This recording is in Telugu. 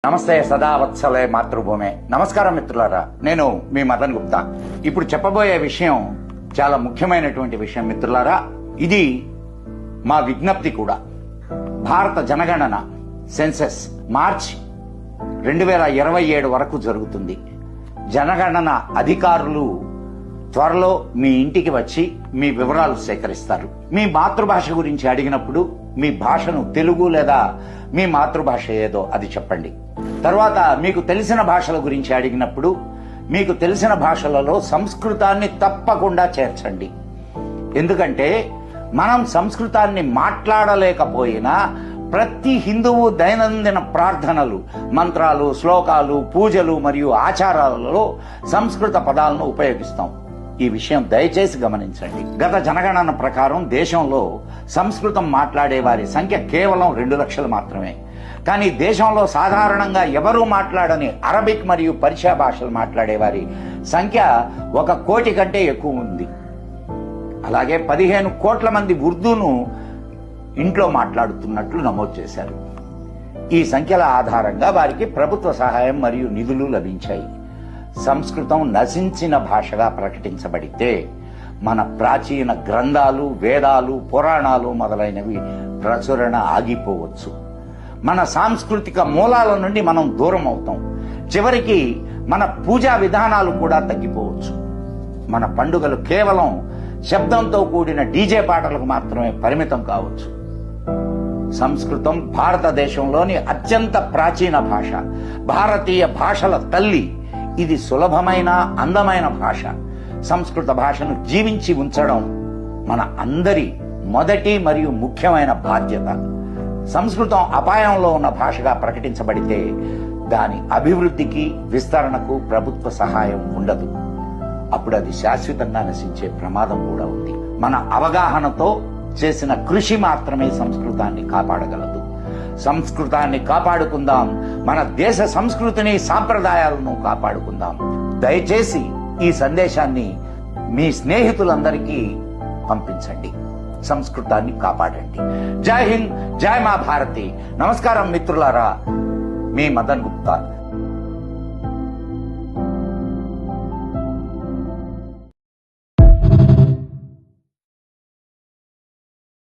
నమస్తే సదావత్సలే మాతృభూమే. నమస్కారం మిత్రులారా, నేను మీ మదన్ గుప్తా. ఇప్పుడు చెప్పబోయే విషయం చాలా ముఖ్యమైనటువంటి విషయం మిత్రులారా. ఇది మా విజ్ఞప్తి కూడా. భారత జనగణన సెన్సస్ మార్చి 2027 వరకు జరుగుతుంది. జనగణన అధికారులు త్వరలో మీ ఇంటికి వచ్చి మీ వివరాలు సేకరిస్తారు. మీ మాతృభాష గురించి అడిగినప్పుడు మీ భాషను తెలుగు లేదా మీ మాతృభాష ఏదో అది చెప్పండి. తర్వాత మీకు తెలిసిన భాషల గురించి అడిగినప్పుడు మీకు తెలిసిన భాషలలో సంస్కృతాన్ని తప్పకుండా చేర్చండి. ఎందుకంటే మనం సంస్కృతాన్ని మాట్లాడలేకపోయినా ప్రతి హిందువు దైనందిన ప్రార్థనలు, మంత్రాలు, శ్లోకాలు, పూజలు మరియు ఆచారాలలో సంస్కృత పదాలను ఉపయోగిస్తాం. ఈ విషయం దయచేసి గమనించండి. గత జనగణన ప్రకారం దేశంలో సంస్కృతం మాట్లాడే వారి సంఖ్య కేవలం 2 లక్షలు మాత్రమే. కానీ దేశంలో సాధారణంగా ఎవరూ మాట్లాడని అరబిక్ మరియు పర్షియా భాషలు మాట్లాడే వారి సంఖ్య 1 కోటి కంటే ఎక్కువ ఉంది. అలాగే 15 కోట్ల మంది ఉర్దూను ఇంట్లో మాట్లాడుతున్నట్లు నమోదు చేశారు. ఈ సంఖ్యల ఆధారంగా వారికి ప్రభుత్వ సహాయం మరియు నిధులు లభించాయి. సంస్కృతం నశించిన భాషగా ప్రకటించబడితే మన ప్రాచీన గ్రంథాలు, వేదాలు, పురాణాలు మొదలైనవి ప్రచురణ ఆగిపోవచ్చు. మన సాంస్కృతిక మూలాల నుండి మనం దూరం అవుతాం. చివరికి మన పూజా విధానాలు కూడా తగ్గిపోవచ్చు. మన పండుగలు కేవలం శబ్దంతో కూడిన డీజే పాటలకు మాత్రమే పరిమితం కావచ్చు. సంస్కృతం భారతదేశంలోని అత్యంత ప్రాచీన భాష, భారతీయ భాషల తల్లి. ఇది సులభమైన, అందమైన భాష. సంస్కృత భాషను జీవించి ఉంచడం మన అందరి మొదటి మరియు ముఖ్యమైన బాధ్యత. సంస్కృతం అపాయంలో ఉన్న భాషగా ప్రకటించబడితే దాని అభివృద్ధికి, విస్తరణకు ప్రభుత్వ సహాయం ఉండదు. అప్పుడు అది శాశ్వతంగా నశించే ప్రమాదం కూడా ఉంది. మన అవగాహనతో చేసిన కృషి మాత్రమే సంస్కృతాన్ని కాపాడగలదు. సంస్కృతాన్ని కాపాడుకుందాం. మన దేశ సంస్కృతిని, సాంప్రదాయాలను కాపాడుకుందాం. దయచేసి ఈ సందేశాన్ని మీ స్నేహితులందరికీ పంపించండి. సంస్కృతాన్ని కాపాడండి. జై హింద్, జై మా భారతి. నమస్కారం మిత్రులారా, మీ మదన్ గుప్తా.